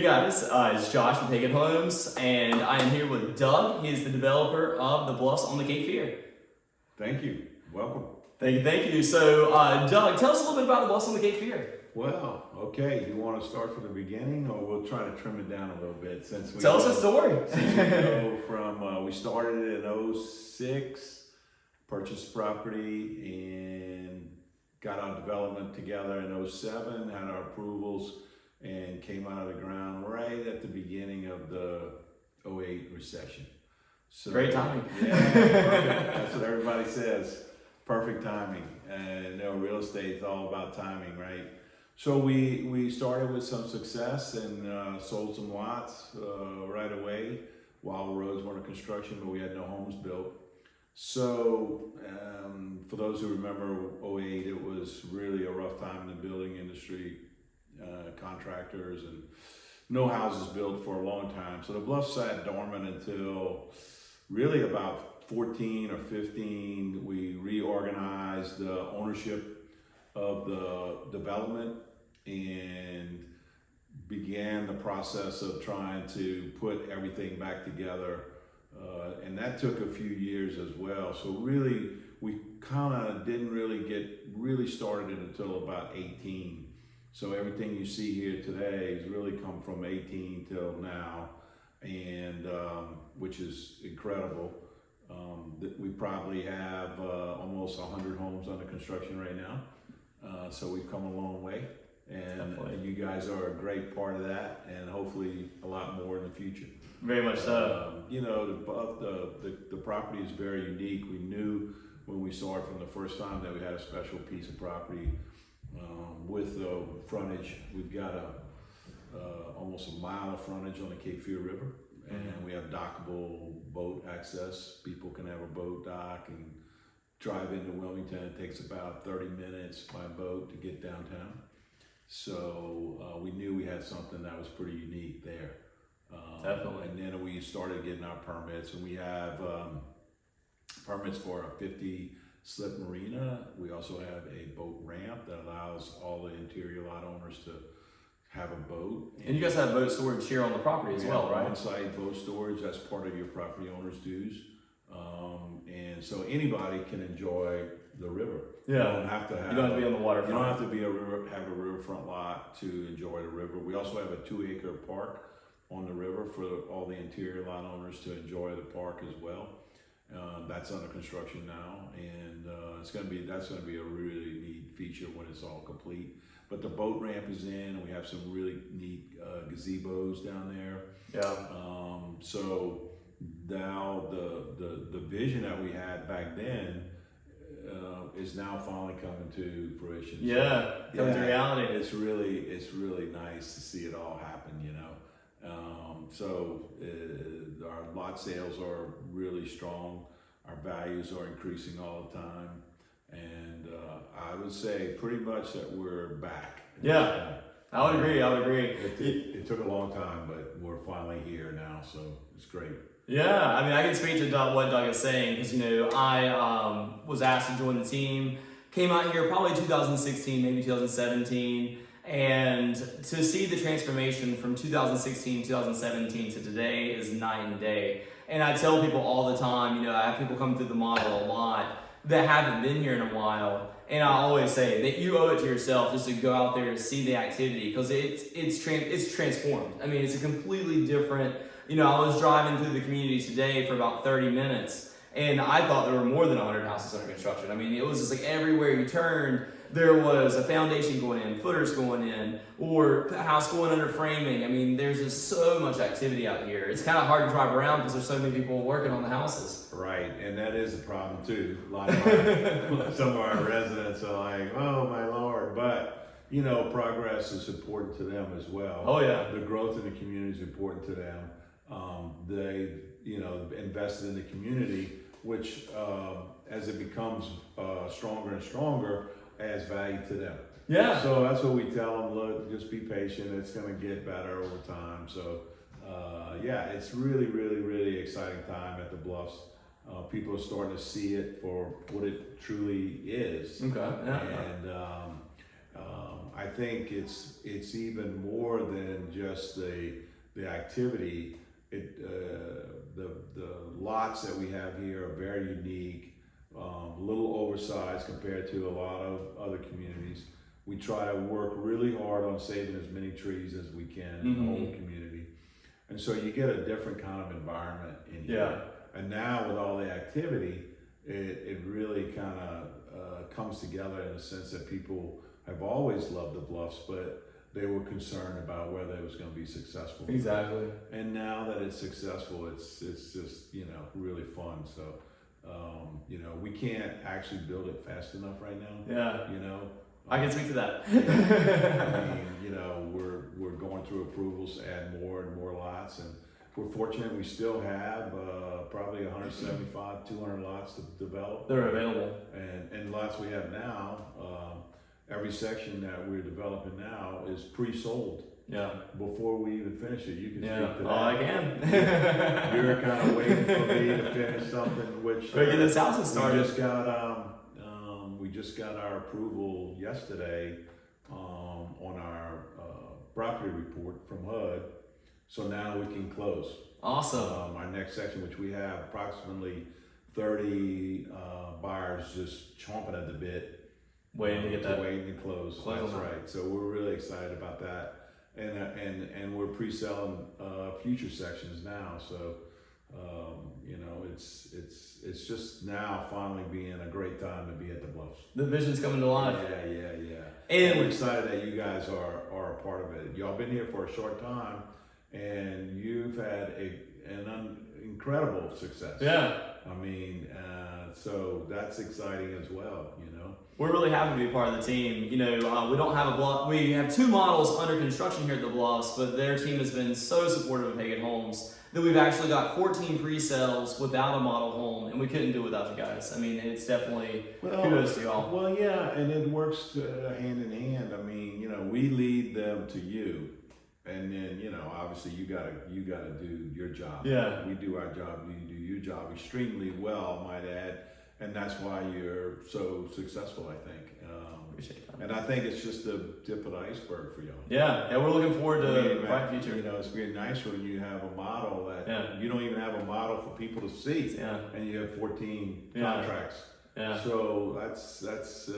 Hey guys, it's Josh from Hagood Homes, and I am here with Doug. He is the developer of the Bluffs on the Cape Fear. Thank you. Welcome. Thank you. So, Doug, tell us a little bit about the Bluffs on the Cape Fear. Well, okay. You want to start from the beginning, or we'll try to trim it down a little bit since we Tell us a story. we started in 06, purchased property, and got our development together in 07, had our approvals, and came out of the ground right at the beginning of the 08 recession. So, Great timing. Yeah, perfect. That's what everybody says. Perfect timing. And real estate is all about timing, right? So we started with some success and sold some lots right away while roads were under construction, but we had no homes built. So for those who remember 08, it was really a rough time in the building industry. Contractors and no houses built for a long time. So the Bluffs sat dormant until really about 14 or 15. We reorganized the ownership of the development and began the process of trying to put everything back together. And that took a few years as well. So really, we kind of didn't really get really started until about 18. So everything you see here today has really come from 18 till now, and which is incredible. We probably have almost 100 homes under construction right now. So we've come a long way, and you guys are a great part of that, and hopefully a lot more in the future. Very much so. The property is very unique. We knew when we saw it from the first time that we had a special piece of property. With the frontage, we've got almost a mile of frontage on the Cape Fear River, and we have dockable boat access. People can have a boat dock and drive into Wilmington. It takes about 30 minutes by boat to get downtown. So we knew we had something that was pretty unique there. Definitely. And then we started getting our permits, and we have permits for a 50 slip marina. We also have a boat ramp that allows all the interior lot owners to have a boat. And you guys have boat storage here on the property as well, right? On-site boat storage, that's part of your property owner's dues. And so anybody can enjoy the river. Yeah. You don't have to have. You don't have to be on the waterfront. You don't have to have a riverfront lot to enjoy the river. We also have a 2-acre park on the river for all the interior lot owners to enjoy the park as well. That's under construction now, and that's going to be a really neat feature when it's all complete. But the boat ramp is in, and we have some really neat gazebos down there. Yeah. So now the vision that we had back then is now finally coming to fruition. Yeah, coming to reality. It's really nice to see it all happen, you know. Our lot sales are really strong. Our values are increasing all the time. And I would say pretty much that we're back. Yeah, I would agree. It took a long time, but we're finally here now, so it's great. Yeah, I mean, I can speak to what Doug is saying because, I was asked to join the team, came out here probably 2016, maybe 2017, and to see the transformation from 2016, 2017 to today is night and day. And I tell people all the time, I have people come through the model a lot that haven't been here in a while, and I always say that you owe it to yourself just to go out there and see the activity because it's transformed. I mean, it's a completely different. I was driving through the community today for about 30 minutes, and I thought there were more than 100 houses under construction. I mean, it was just like everywhere you turned, there was a foundation going in, footers going in, or a house going under framing. I mean, there's just so much activity out here. It's kind of hard to drive around because there's so many people working on the houses. Right, and that is a problem too. A lot of some of our residents are like, "Oh my Lord," but progress is important to them as well. Oh yeah, the growth in the community is important to them. They invested in the community, which as it becomes stronger and stronger, adds value to them. Yeah. So that's what we tell them. Look, just be patient. It's going to get better over time. So it's really, really, really exciting time at the Bluffs. People are starting to see it for what it truly is. Okay. Yeah. And I think it's even more than just the activity. The lots that we have here are very unique, a little oversized compared to a lot of other communities. We try to work really hard on saving as many trees as we can in the whole community. And so you get a different kind of environment in here. Yeah. And now with all the activity, it really kind of comes together in the sense that people have always loved the Bluffs, but they were concerned about whether it was going to be successful. Exactly. And now that it's successful, it's just, really fun. So, we can't actually build it fast enough right now. Yeah. I can speak to that. I mean, we're going through approvals to add more and more lots, and we're fortunate we still have probably 175, 200 lots to develop. They're available. And lots we have now, every section that we're developing now is pre-sold. Yeah. Before we even finish it, you can speak to that. Oh, I can. You're kind of waiting for me to finish something, which get this house started. We just got our approval yesterday on our property report from HUD, so now we can close. Awesome. Our next section, which we have approximately 30 buyers just chomping at the bit, waiting to get that. Waiting to close. That's right. So we're really excited about that, and we're pre-selling future sections now. So it's just now finally being a great time to be at the Bluffs. The vision's coming to life. Yeah. And we're excited that you guys are a part of it. Y'all been here for a short time, and you've had an incredible success. Yeah. I mean, so that's exciting as well. We're really happy to be part of the team. We don't have a Bluff. We have 2 models under construction here at the Bluffs, but their team has been so supportive of Hagood Homes that we've actually got 14 pre-sales without a model home, and we couldn't do it without you guys. I mean, it's definitely kudos to y'all. Well, yeah, and it works hand in hand. I mean, we lead them to you, and then obviously you gotta do your job. Yeah, we do our job. You do your job extremely well, might add, and that's why you're so successful, I think. Appreciate that. And I think it's just the tip of the iceberg for y'all. Yeah, we're looking forward to a bright future. It's being nice when you have a model that you don't even have a model for people to see, and you have 14 contracts. Yeah. So that's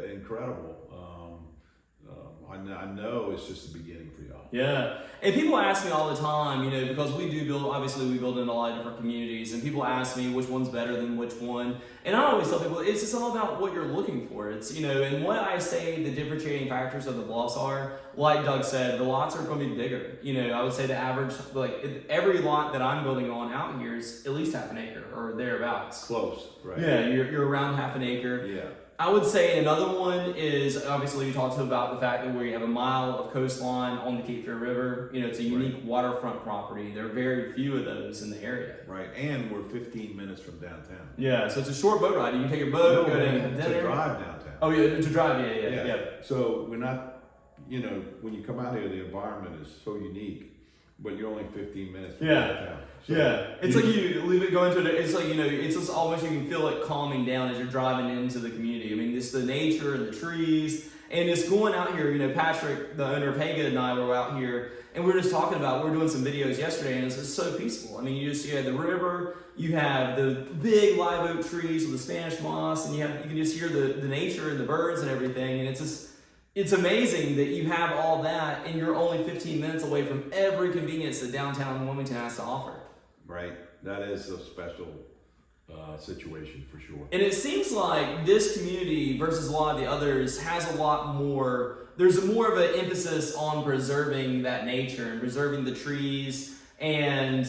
incredible. I know it's just the beginning for y'all. Yeah, and people ask me all the time, because we build in a lot of different communities, and people ask me which one's better than which one, and I always tell people it's just all about what you're looking for. It's and what I say the differentiating factors of the Bluffs are, like Doug said, the lots are going to be bigger. I would say the average, every lot that I'm building on out here is at least half an acre or thereabouts. Close, right? Yeah, you're around half an acre. Yeah. I would say another one is, obviously you talked about the fact that we have a mile of coastline on the Cape Fear River. It's a unique waterfront property. There are very few of those in the area. Right, and we're 15 minutes from downtown. Yeah, so it's a short boat ride. You can take your boat, go to drive downtown. Oh yeah, to drive, yeah. So we're not, when you come out here, the environment is so unique, but you're only 15 minutes from downtown. So it's like you leave it going to it's like, it's just almost you can feel it calming down as you're driving into the community. I mean, just the nature and the trees, and just going out here, Patrick, the owner of Hagood, and I were out here, and we were just talking about, we were doing some videos yesterday, and it's just so peaceful. I mean, you have the river, you have the big live oak trees with the Spanish moss, and you can just hear the nature and the birds and everything, and it's amazing that you have all that, and you're only 15 minutes away from every convenience that downtown Wilmington has to offer. Right, that is a special situation for sure. And it seems like this community versus a lot of the others has a lot more, there's more of an emphasis on preserving that nature and preserving the trees. And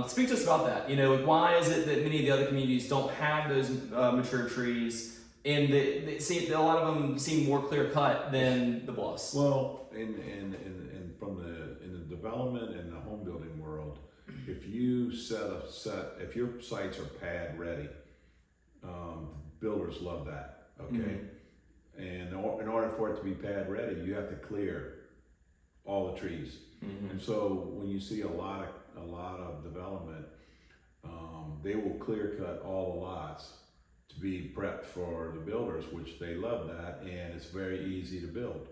speak to us about that. Why is it that many of the other communities don't have those mature trees, and they seem, a lot of them seem more clear cut than the Bluffs? Well, in the development and the home building world, if you if your sites are pad ready, builders love that. Okay, and in order for it to be pad ready, you have to clear all the trees. And so when you see a lot of development, they will clear cut all the lots to be prepped for the builders, which they love that, and it's very easy to build.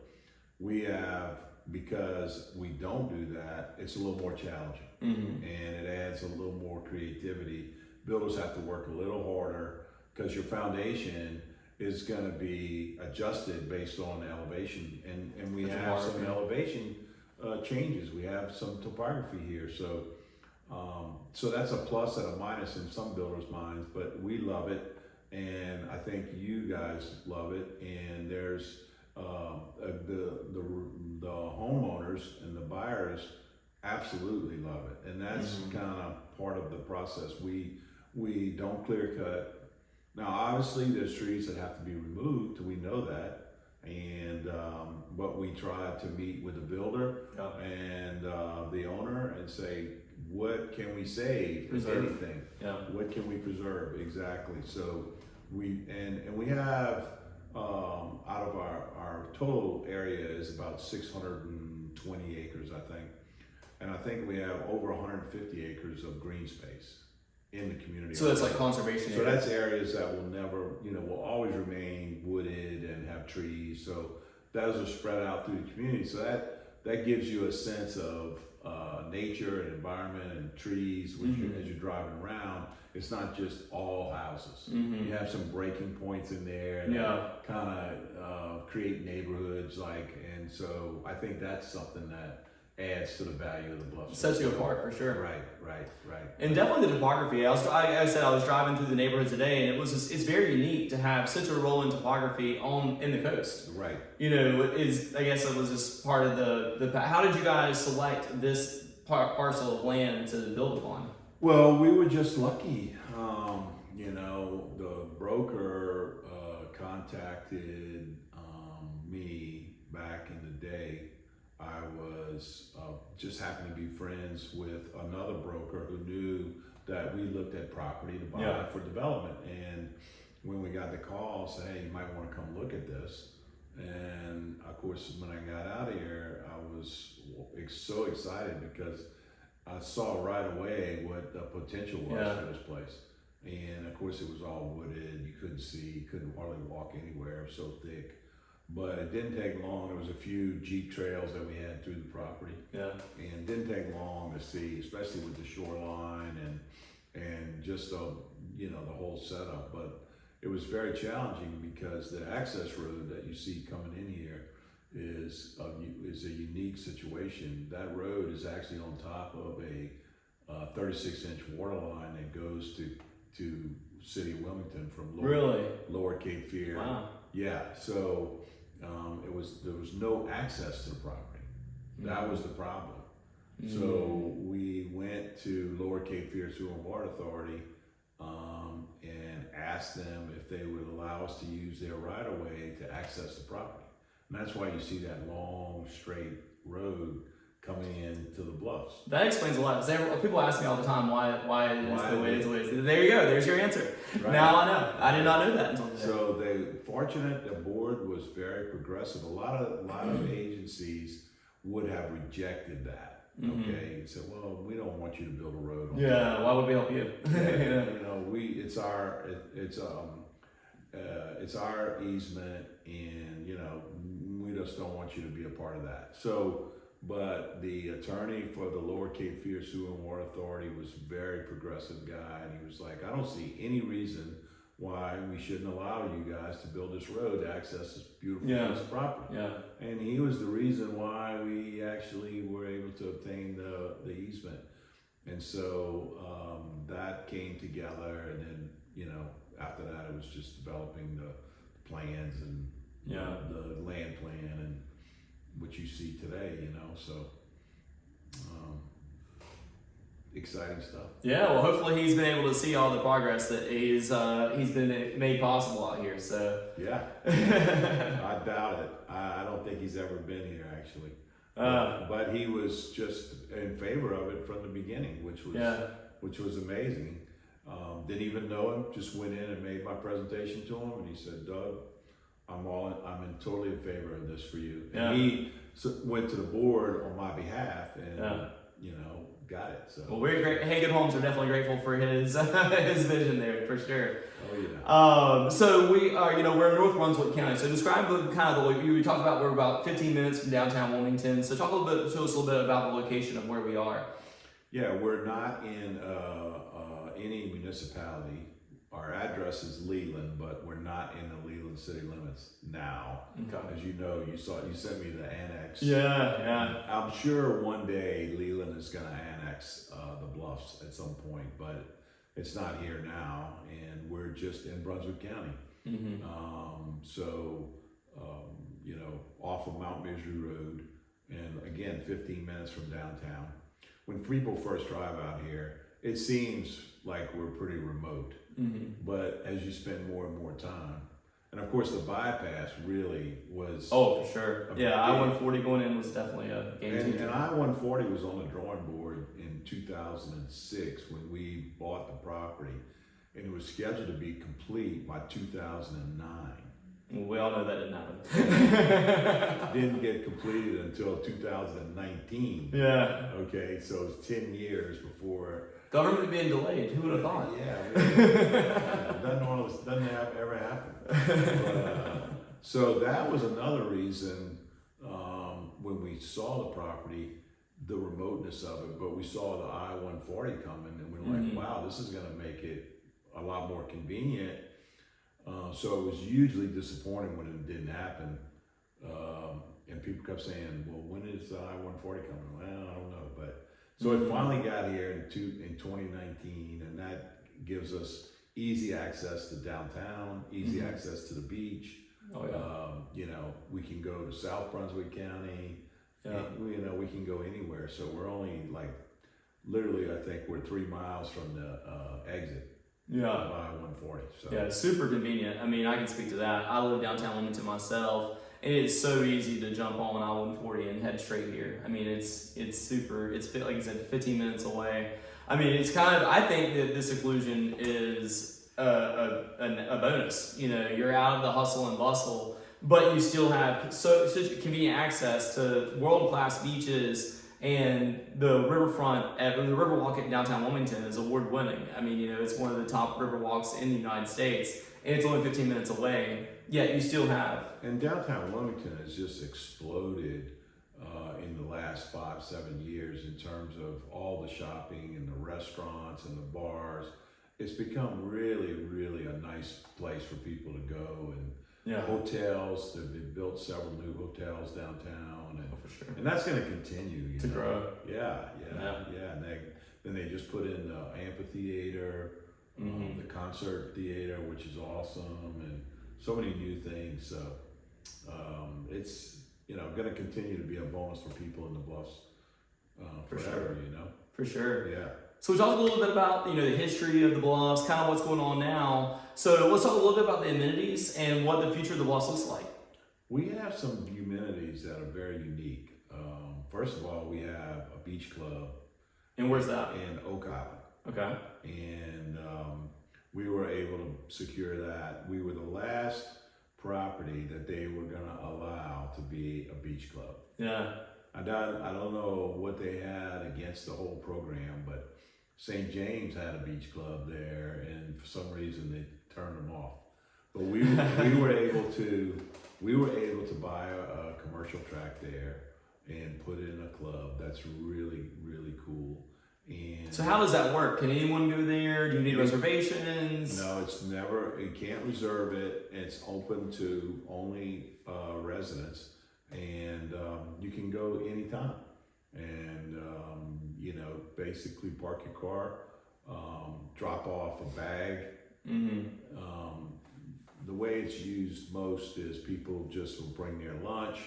We have, because we don't do that, it's a little more challenging, and it adds a little more creativity. Builders have to work a little harder because your foundation is going to be adjusted based on elevation, and we have some elevation changes. We have some topography here, so so that's a plus and a minus in some builders' minds, but we love it, and I think you guys love it. And there's the homeowners and the buyers absolutely love it, and that's kind of part of the process. We don't clear cut. Now, obviously, there's trees that have to be removed. We know that, and but we try to meet with the builder and the owner and say, what can we save, if anything? What can we preserve? Exactly. So we have out of our total area is about 620 acres, I think, and I think we have over 150 acres of green space in the community. So that's like conservation So that's areas that will never, will always remain wooded and have trees. So those are spread out through the community. So that gives you a sense of nature and environment and trees, which as you're driving around, it's not just all houses. You have some breaking points in there that kind of create neighborhoods, and so I think that's something that adds to the value of the bluffs. Sets you apart for sure. Right. And definitely the topography. I said I was driving through the neighborhood today, and it's very unique to have such a rolling topography in the coast. Right. I guess it was just part of the. How did you guys select this parcel of land to build upon? Well, we were just lucky. The broker contacted me back in the day. I was just happened to be friends with another broker who knew that we looked at property to buy for development. And when we got the call, said, hey, you might want to come look at this. And of course, when I got out of here, I was so excited because I saw right away what the potential was for this place. And of course, it was all wooded. You couldn't see, you couldn't hardly walk anywhere. It was so thick. But it didn't take long. There was a few Jeep trails that we had through the property. And it didn't take long to see, especially with the shoreline and just the whole setup. But it was very challenging because the access road that you see coming in here is a unique situation. That road is actually on top of a 36-inch water line that goes to City of Wilmington from Lower Cape Fear. Wow. Yeah. So there was no access to the property. That was the problem. So we went to Lower Cape Fear Sewer and Water Authority and asked them if they would allow us to use their right of way to access the property. And that's why you see that long, straight road coming into the bluffs. That explains a lot. People ask me all the time why it is the way it is. There you go. There's your answer. Right. Now I know. I did not know that until today. So the board was very progressive. A lot of agencies would have rejected that. Okay, and said, well, we don't want you to build a road. Why would we help you? It's our easement, and we just don't want you to be a part of that. So, but the attorney for the Lower Cape Fear Sewer and Water Authority was a very progressive guy, and he was like, I don't see any reason why we shouldn't allow you guys to build this road to access this beautiful piece of property. And he was the reason why we actually were able to obtain the easement. And so that came together, and then after that it was just developing the plans and the land plan and what you see today. So exciting stuff. Yeah, well, hopefully he's been able to see all the progress that he's been made possible out here. So yeah, I doubt it. I don't think he's ever been here actually. But he was just in favor of it from the beginning, which was amazing. Didn't even know him. Just went in and made my presentation to him, and he said, "Doug, I'm totally in favor of this for you." And he went to the board on my behalf, and got it. So. Well, we're great. Hagood Homes are definitely grateful for his his vision there for sure. Oh yeah. So we are, we're in North Brunswick County. So describe kind of we talked about we're about 15 minutes from downtown Wilmington. So talk a little bit to us a little bit about the location of where we are. Yeah, we're not in any municipality. Our address is Leland, but we're not in the Leland city limits now. Okay. As you know, you sent me the annex. Yeah. I'm sure one day Leland is going to annex the Bluffs at some point, but it's not here now, and we're just in Brunswick County. Mm-hmm. Off of Mount Misery Road, and again, 15 minutes from downtown. When people first drive out here, it seems like we're pretty remote. Mm-hmm. But as you spend more and more time, and of course the bypass really was. Oh, for sure. Yeah, I-140 going in was definitely a game changer. And I-140 was on the drawing board in 2006 when we bought the property, and it was scheduled to be complete by 2009. Well, we all know that didn't happen. Didn't get completed until 2019. Yeah. Okay, so it's 10 years before. Government being delayed. Who would have thought? Yeah. Doesn't ever happen. So that was another reason when we saw the property, the remoteness of it, but we saw the I-140 coming, and we're like, wow, this is going to make it a lot more convenient. So it was hugely disappointing when it didn't happen. And people kept saying, well, when is the I-140 coming? Well, I don't know. But so it finally got here in 2019, and that gives us easy access to downtown, easy access to the beach. Oh, yeah. We can go to South Brunswick County. Yeah. And, we can go anywhere. So we're only literally, I think we're 3 miles from the exit. Yeah. I-140. So. Yeah, it's super convenient. I mean, I can speak to that. I live downtown Wilmington myself, and it's so easy to jump on I-140 and head straight here. I mean, it's super. It's like I said, 15 minutes away. I mean, it's kind of. I think that this seclusion is a bonus. You're out of the hustle and bustle, but you still have such convenient access to world-class beaches. And the riverfront, the Riverwalk at downtown Wilmington is award-winning. I mean, it's one of the top riverwalks in the United States, and it's only 15 minutes away. Yet you still have. And downtown Wilmington has just exploded in the last 5-7 years in terms of all the shopping and the restaurants and the bars. It's become really, really a nice place for people to go, and hotels. They've built several new hotels downtown, and for sure. And that's going to continue to grow. Yeah. And then they just put in the amphitheater, the concert theater, which is awesome, and so many new things. So it's going to continue to be a bonus for people in the Bluffs For forever. sure. For sure. Yeah. So we talked a little bit about the history of the Bluffs, kind of what's going on now. So let's talk a little bit about the amenities and what the future of the Bluffs looks like. We have some amenities that are very unique. First of all, we have a beach club. And where's that? In Oak Island. Okay. And we were able to secure that. We were the last property that they were going to allow to be a beach club. Yeah. I don't know what they had against the whole program, but St. James had a beach club there, and for some reason they turned them off. But we were able to buy a commercial track there and put in a club. That's really, really cool. And so how does that work? Can anyone go there? Do you need reservations? No, you can't reserve it. It's open to only residents, and you can go anytime. And basically park your car, drop off a bag. The way it's used most is people just will bring their lunch,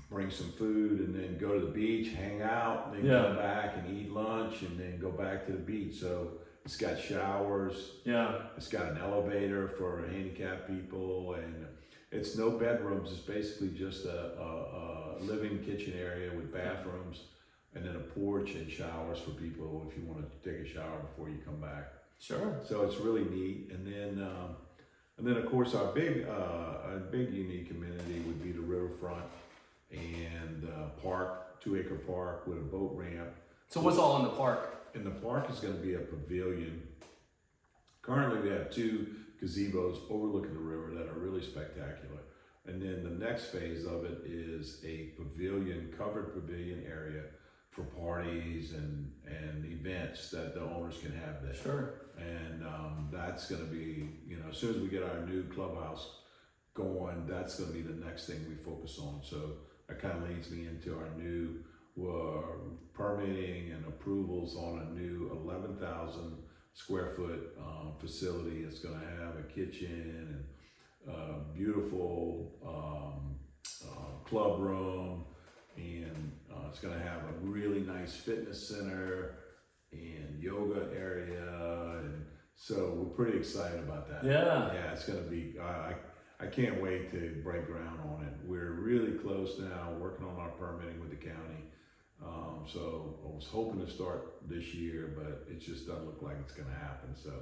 bring some food, and then go to the beach, hang out, then come back and eat lunch, and then go back to the beach. So it's got showers. Yeah. It's got an elevator for handicapped people, and it's no bedrooms. It's basically just a living kitchen area with bathrooms, and then a porch and showers for people if you want to take a shower before you come back. Sure. So it's really neat. And then of course our big unique amenity would be the riverfront and park 2-acre park with a boat ramp. So what's all in the park? In the park is going to be a pavilion. Currently, we have 2 gazebos overlooking the river that are really spectacular. And then the next phase of it is a pavilion, covered pavilion area for parties and events that the owners can have there. Sure. And that's going to be, as soon as we get our new clubhouse going, that's going to be the next thing we focus on. So that kind of leads me into our new permitting and approvals on a new 11,000 square foot facility. It's going to have a kitchen and beautiful club room, and it's going to have a really nice fitness center and yoga area, and so we're pretty excited about that. Yeah, it's going to be. I can't wait to break ground on it. We're really close now, working on our permitting with the county. So I was hoping to start this year, but it just doesn't look like it's going to happen. So,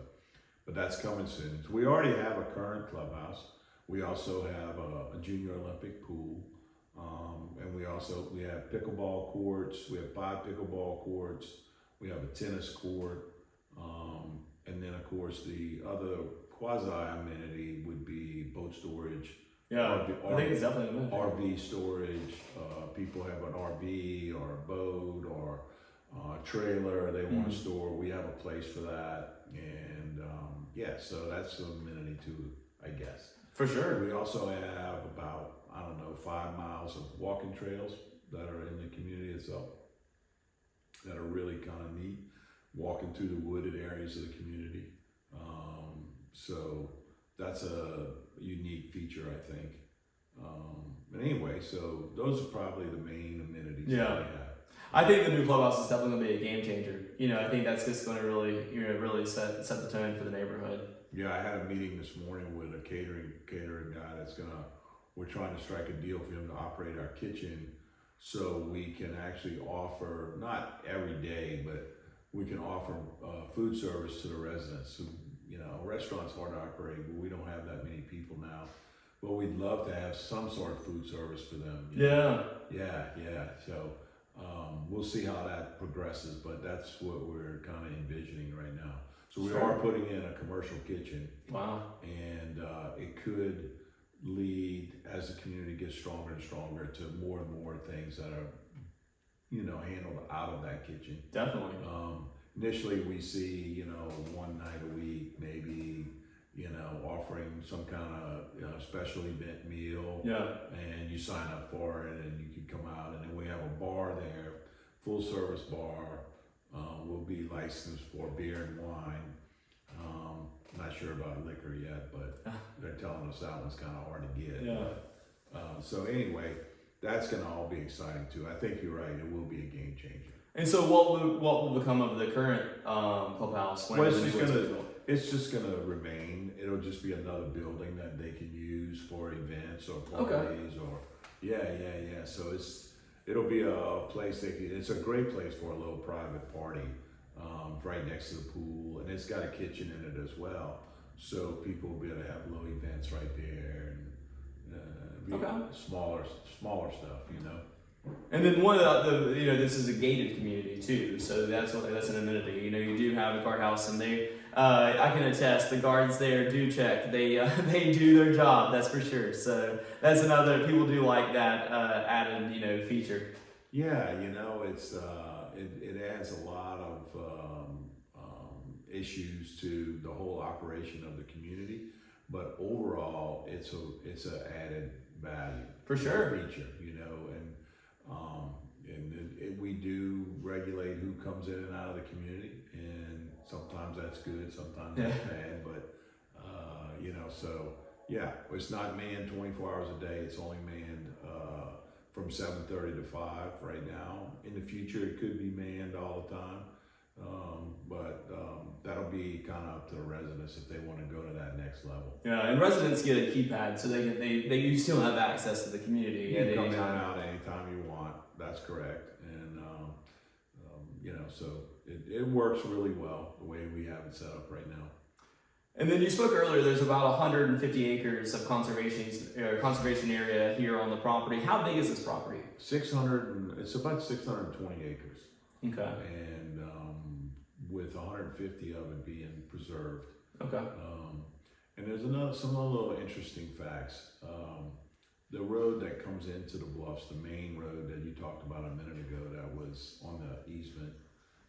but that's coming soon. So we already have a current clubhouse. We also have a junior Olympic pool, and we have pickleball courts. We have 5 pickleball courts. We have a tennis court, and then of course the other quasi amenity would be boat storage. Yeah, I think it's definitely an RV storage. People have an RV or a boat or a trailer they want to store. We have a place for that, and so that's an amenity too, I guess. For sure. We also have about 5 miles of walking trails that are in the community itself that are really kind of neat, walking through the wooded areas of the community. So that's a unique feature, I think. But anyway, so those are probably the main amenities that we have. I think the new clubhouse is definitely going to be a game changer. I think that's just going to really set the tone for the neighborhood. Yeah, I had a meeting this morning with a catering guy we're trying to strike a deal for him to operate our kitchen, so we can actually offer, not every day, but we can offer food service to the residents. Restaurants hard to operate, but we don't have that many people now. But we'd love to have some sort of food service for them. Yeah. So we'll see how that progresses, but that's what we're kind of envisioning right now. So we are putting in a commercial kitchen. Wow. And it could lead, as the community gets stronger and stronger, to more and more things that are, handled out of that kitchen. Definitely. Initially, we see, one night a week, maybe, offering some kind of special event meal. Yeah. And you sign up for it, and you can come out, and then we have a bar there, full service bar. We'll be licensed for beer and wine. Not sure about liquor yet, but they're telling us that one's kind of hard to get. Yeah. So anyway, that's going to all be exciting too. I think you're right. It will be a game changer. And so, what will become of the current clubhouse? It's just gonna remain. It'll just be another building that they can use for events or parties or So it'll be a place it's a great place for a little private party, right next to the pool, and it's got a kitchen in it as well, so people will be able to have little events right there and smaller stuff, And then one of the this is a gated community too, so that's an amenity. You do have a guardhouse, and they I can attest the guards there do check. They do their job, that's for sure. So that's another, people do like that added feature. Yeah, it's it adds a lot of issues to the whole operation of the community, but overall it's a added value for sure feature, and we do regulate who comes in and out of the community, and sometimes that's good, sometimes that's bad, but it's not manned 24 hours a day. It's only manned from 7:30 to 5 right now. In the future, it could be manned all the time, but that'll be kind of up to the residents if they want to go to that next level. Yeah, and residents get a keypad, so you still have access to the community. You can come in and out anytime you want. That's correct, and so it works really well the way we have it set up right now. And then you spoke earlier, there's about 150 acres of conservation area here on the property. How big is this property? 600, it's about 620 acres. Okay. And with 150 of it being preserved. Okay. And there's some other little interesting facts. The road that comes into the bluffs, the main road that you talked about a minute ago, that was on the easement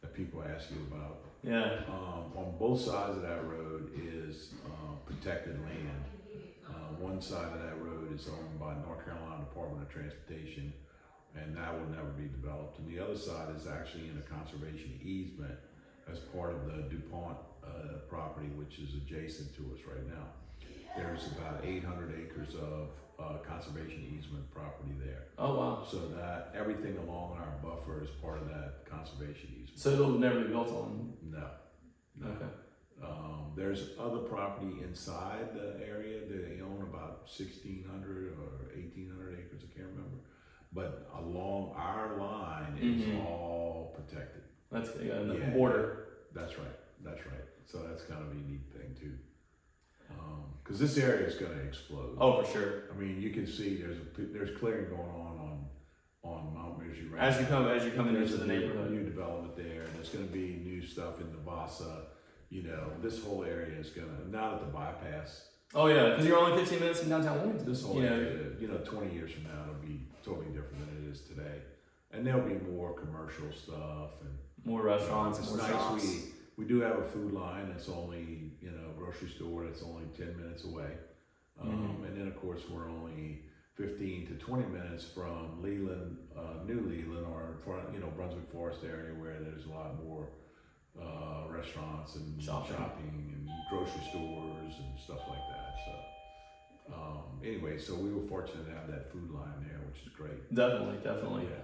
that people ask you about. Yeah. On both sides of that road is protected land. One side of that road is owned by North Carolina Department of Transportation, and that will never be developed. And the other side is actually in a conservation easement as part of the DuPont property, which is adjacent to us right now. There's about 800 acres of conservation easement property there. Oh, wow. So that everything along our buffer is part of that conservation easement. So it'll never be built on? No. Okay. There's other property inside the area. They own about 1,600 or 1,800 acres, I can't remember. But along our line is all protected. That's the border. That's right. So that's kind of a unique thing too. Because this area is going to explode. Oh, for sure. I mean, you can see there's clearing going on Mount Misery right As you now. come into the neighborhood. New development there, and there's going to be new stuff in Navassa. You know, this whole area is going to, not at the bypass. Oh yeah, because you're only 15 minutes from downtown Wilmington. This whole area, 20 years from now, it'll be totally different than it is today. And there'll be more commercial stuff and more restaurants, it's more nice. shops. We do have a food line that's only, grocery store that's only 10 minutes away. And then of course we're only 15 to 20 minutes from Leland, New Leland, or Brunswick Forest area, where there's a lot more restaurants and shopping and grocery stores and stuff like that. So anyway, so we were fortunate to have that food line there, which is great. Definitely. Yeah.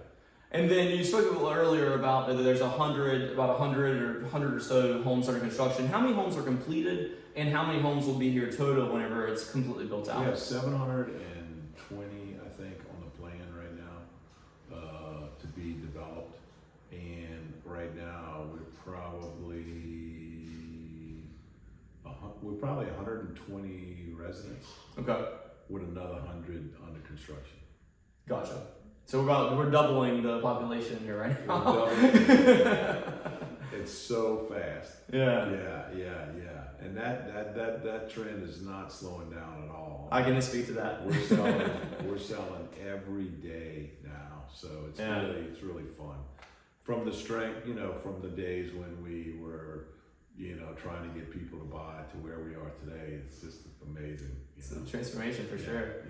And then you spoke a little earlier about that there's about 100 or so homes under construction. How many homes are completed, and how many homes will be here total whenever it's completely built out? We have 720, I think, on the plan right now to be developed. And right now we're probably 120 residents. Okay. With another 100 under construction. Gotcha. So we're doubling the population here right now. We're doubling. It's so fast. Yeah. And that trend is not slowing down at all. I can speak to that. We're selling every day now, so it's really fun. From the strength, from the days when we were, trying to get people to buy to where we are today, it's just amazing. It's a transformation for sure.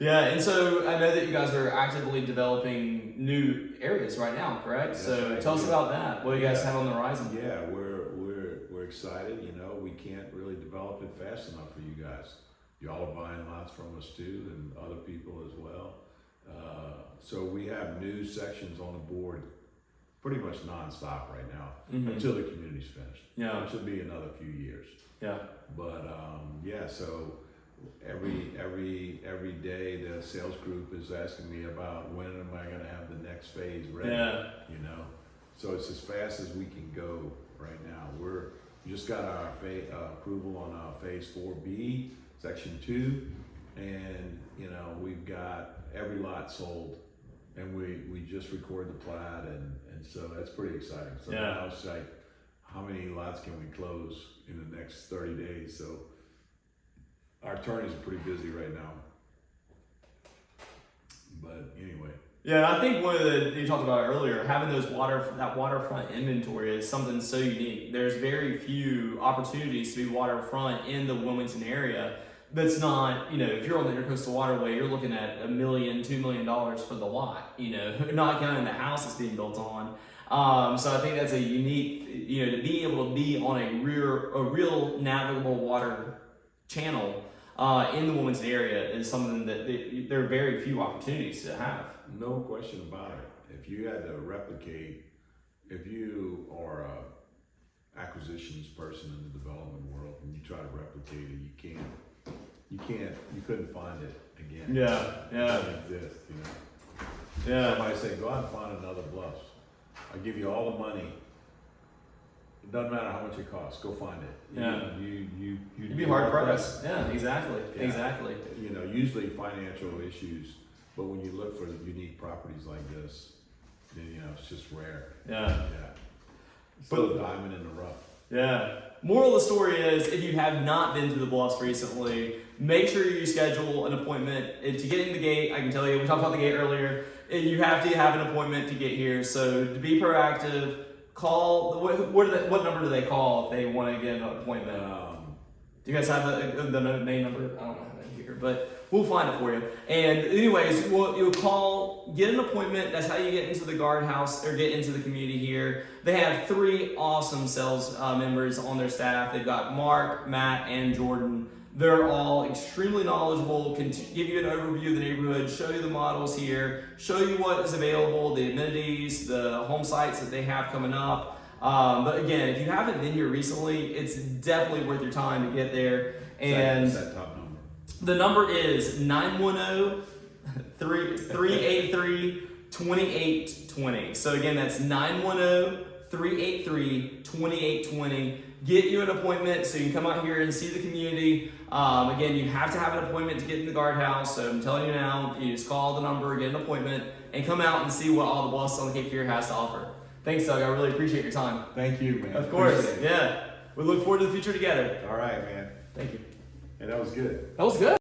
Yeah. And so I know that you guys are actively developing new areas right now, correct? Yes, so tell us about that. What do you guys have on the horizon? Yeah, we're excited. We can't really develop it fast enough for you guys. Y'all are buying lots from us too, and other people as well. So we have new sections on the board pretty much nonstop right now until the community's finished. Yeah. It should be another few years. Yeah. But so every day the sales group is asking me about when am I going to have the next phase ready. Yeah. So it's as fast as we can go right now. We just got our approval on our phase 4B, section 2, and we've got every lot sold, and we just recorded the plat, and so that's pretty exciting. So now it's like, how many lots can we close in the next 30 days? So our attorneys are pretty busy right now. But anyway. Yeah, I think one of the you talked about earlier, having that waterfront inventory is something so unique. There's very few opportunities to be waterfront in the Wilmington area. That's not, if you're on the Intercoastal Waterway, you're looking at $1 million, $2 million for the lot, not counting the house that's being built on. So I think that's a unique, to be able to be on a real navigable water channel in the Wilmington area is something that there are very few opportunities to have. No question about it. If you had to replicate, if you are a acquisitions person in the development world and you try to replicate it, you couldn't find it again. It doesn't exist, Somebody say, go out and find another bluffs. I'll give you all the money doesn't matter how much it costs. Go find it. Yeah. You'd You'd be hard pressed. Yeah, exactly. Yeah. Exactly. You know, usually financial issues, but when you look for unique properties like this, then, you know, it's just rare. Yeah. Yeah. Still a diamond in the rough. Yeah. Moral of the story is, if you have not been to the Bluffs recently, make sure you schedule an appointment. And to get in the gate, I can tell you, we talked about the gate earlier, you have to have an appointment to get here. So to be proactive, call, what number do they call if they want to get an appointment? Do you guys have the main number? I don't have it here, but we'll find it for you. And anyways, you'll call, get an appointment. That's how you get into the guardhouse or get into the community here. They have 3 awesome sales members on their staff. They've got Mark, Matt, and Jordan. They're all extremely knowledgeable, can give you an overview of the neighborhood, show you the models here, show you what is available, the amenities, the home sites that they have coming up. But again, if you haven't been here recently, it's definitely worth your time to get there. And What's that top number? the number is 910-383-2820. So again, that's 910-383-2820. Get you an appointment so you can come out here and see the community. Again, you have to have an appointment to get in the guardhouse. So I'm telling you now, you just call the number, get an appointment, and come out and see what all the Bluffs on the Cape Fear has to offer. Thanks, Doug. I really appreciate your time. Thank you, man. Of course. Appreciate it. Yeah. We look forward to the future together. All right, man. Thank you. And that was good. That was good.